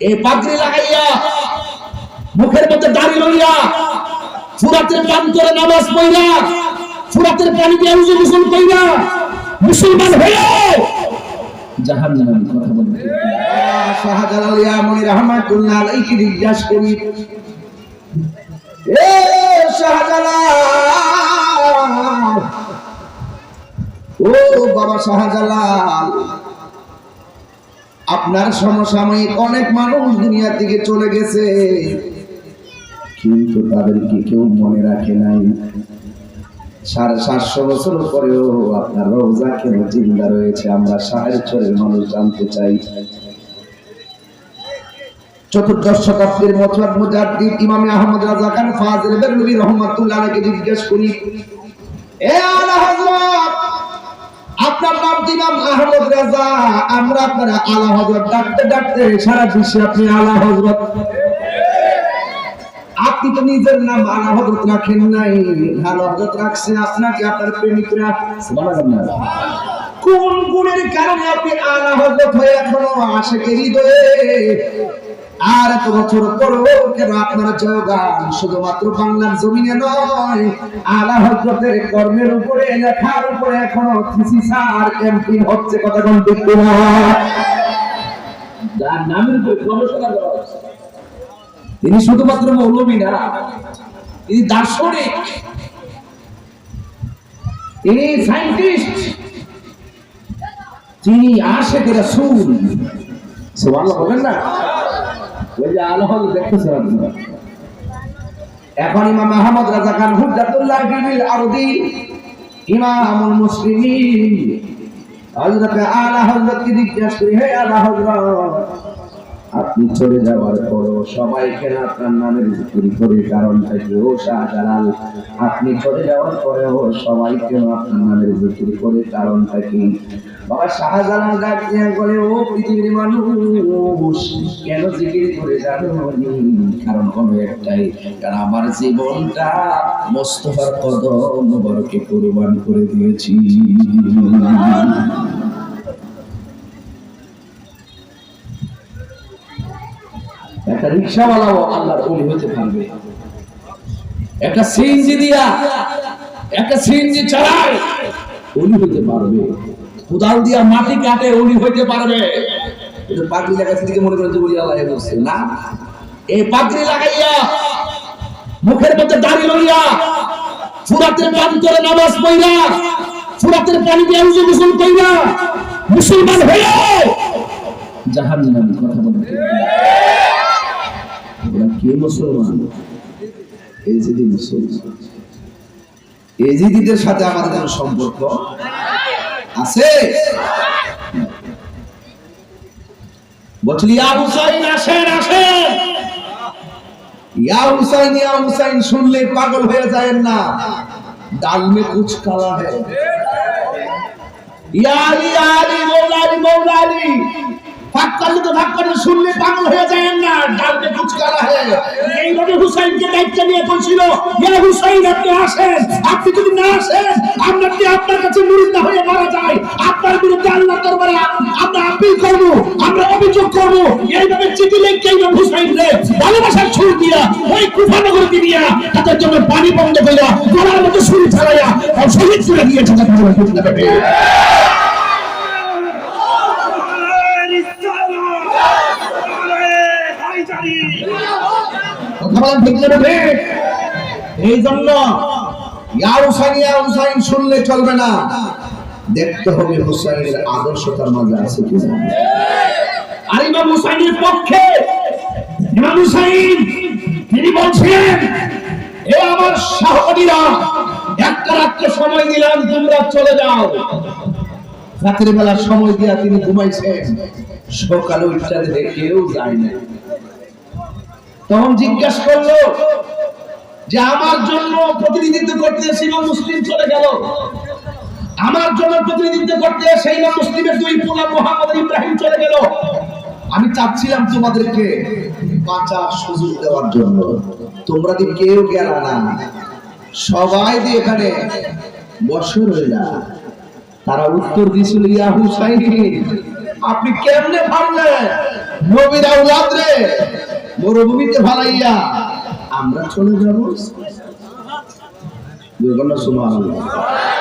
এই পাগড়ি লাগাইয়া মুখের মধ্যে দাড়ি লইয়া ফুরাতের প্রান্তরে নামাজ পড়িয়া ফুরাতের পানি দিয়ে উযু গোসল কইরা মুসলমান হয়ে জাহান্নামে কথা বলবে। শাহজালাল ইয়ামনি রাহমাতুল্লাহ আলাইহি জিজ্ঞাস করি, এ শাহজালাল, ও বাবা শাহজালাল, আপনার সমসাময়িক অনেক মানুষ দুনিয়া থেকে চলে গেছে, কিন্তু তাদেরকে কেউ মনে রাখে নাই। 750 বছর পরেও আপনার রওজা কেন জিন্দা রয়েছে? আমরা শাহেরচরের মানুষ জানতে চাই। চতুর্দশ শতাব্দীর মুজাদ্দিদ ইমাম আহমদ রাজা খান ফাজিল বেরলভী রাহমাতুল্লাহ আলাইহি জিজ্ঞেস করি, এ আলা হযরত, আপনার নাম ইমাম আহমদ রাজা, আমরা আপনারা আলা হযরত ডাকতে ডাকতে সারা বিশ্বে আপনি আলা হযরত। আপনি তো নিজের নাম আলা হযরত রাখেন নাই, আলা হযরত রাখছে আপনাকে আপনার প্রেমিকরা। সুবহানাল্লাহ। কোন গুণের কারণে আপনি আলা হযরত হয়ে এখনো আশিকের হৃদয়ে আর এত বছর পরেও কেন আপনার জয়গান শুধুমাত্র বাংলার জমিনে নয়, আলা হযরতের কর্মের উপরে লেখার উপরে এখনো থিসিস আর ক্যাম্পেইন হচ্ছে? কথা কোন ঠিক না? যার নামের উপরে গবেষণা করা হচ্ছে, তিনি শুধুমাত্র মৌলবী না, তিনি দার্শনিক, তিনি সায়েন্টিস্ট, তিনি আশিকে রাসূল। সুবহানাল্লাহ বলেন না? ওই যে আলা হযরত দেখতেছেন। এখন ইমাম আহমদ রাজা খান হুজ্জাতুল্লাহ ফিল আরদি ইমামুল মুসলিমিন হযরত আলা হযরতকে জিজ্ঞাসা করি, হে আলা হযরত, আপনি চলে যাওয়ার পরও সবাই কেন আপনার নামের জিকির করে? কারণটা কি? ও শাহজালাল, আপনি চলে যাওয়ার পরেও সবাই কেন আপনার নামের জিকির করে? কারণটা কি? বাবা শাহজালাল ডাক দিয়ে বলে, ও পৃথিবীর মানুষ, কেন জিকির করে জানো? কারণ কোনো একটাই, কারণ আমার জীবনটা মোস্তফার কদম মোবারকে কুরবান করে দিয়েছি। একটা রিকশাওয়ালাও আল্লাহর ওলি হতে পারবে, একটা সিএনজি দিয়া একটা সিএনজি চালায় ওলি হতে পারবে, কোদাল দিয়া মাটি কাটে ওলি হতে পারবে। এটা পাগড়ি লাগাইছে দিকে মনে করেন যে ওলি আল্লাহ করছে না। এই পাগড়ি লাগাইয়া মুখের মধ্যে দাড়ি লইয়া ফুরাতের প্রান্তরে নামাজ পড়িয়া ফুরাতের পানি দিয়ে উযু গোসল কইরা মুসলমান হয়ে জাহান্নামে কথা বলবে। কে মুসলমান? এজিদি মুসলমান। এজিদিদের সাথে আমাদের কোনো সম্পর্ক আছে? বলছিল ইয়া হুসাইন, আসেন আসেন। ইয়া হুসাইন ইয়া হুসাইন শুনলে পাগল হয়ে যায়েন না, ডাল মে কুছ কালা হ্যায়। ইয়া আলী ইয়া আলী, মৌলা আলী মৌলা আলী, ফাক্কালে শুনলে পাগল হয়ে যায়েন না, ডাল মে কুছ কালা হ্যায়। এইভাবে হুসাইনকে দায়িত্ব নিয়ে বলছিল, ইয়া হুসাইন আপনি আসেন, আপনি যদি না আসেন আমরা কি আপনার কাছে মুরিদ হয়ে মারা যায়, আপনার বিরুদ্ধে আল্লাহর দরবারে আমরা আপিল করব, আমরা অভিযোগ করব। এইভাবে চিঠি লিখে ইমাম হুসাইন রে ভালোবাসার ছুর দিয়া ওই কুফা নগরীতে নিয়া তাদের জন্য পানি বন্ধ কইরা গলার মতো ছুরি চালাইয়া শহীদ করে দিয়েছে। এই জন্য ইয়া হুসাইন শুনলে চলবে না, দেখতে হবে হুসাইনের আদর্শ তার মাঝে আছে কিনা। আর ইমাম হুসাইনের পক্ষে ইমাম হুসাইন তিনি বলছেন, এ আমার সহপাঠীরা, একটা রাত্রে সময় দিলাম, তোমরা চলে যাও। রাতের বেলা সময় দিয়া তিনি ঘুমাইছেন, সকালে উঠে দেখে কেউ যায় না। তখন জিজ্ঞাসা করলো যে আমার জন্য প্রতিনিধিত্ব করতে ইমাম মুসলিম চলে গেল, আমার জন্য প্রতিনিধিত্ব করতে সেই ইমাম মুসলিমের দুই পোলা মুহাম্মদ ইব্রাহিম চলে গেল, আমি চাচ্ছিলাম তোমাদেরকে বাঁচার সুযোগ দেওয়ার জন্য, তোমরা কি কেউ গেল না, সবাই দিয়ে এখানে বসে রইলা। তারা উত্তর দিয়েছিল, ইয়া হুসাইন আপনি কেমনে ভাবলেন নবীর আওলাদ রে মরুভূমিতে ফালাইয়া আমরা চলে যাব। সুবহানাল্লাহ।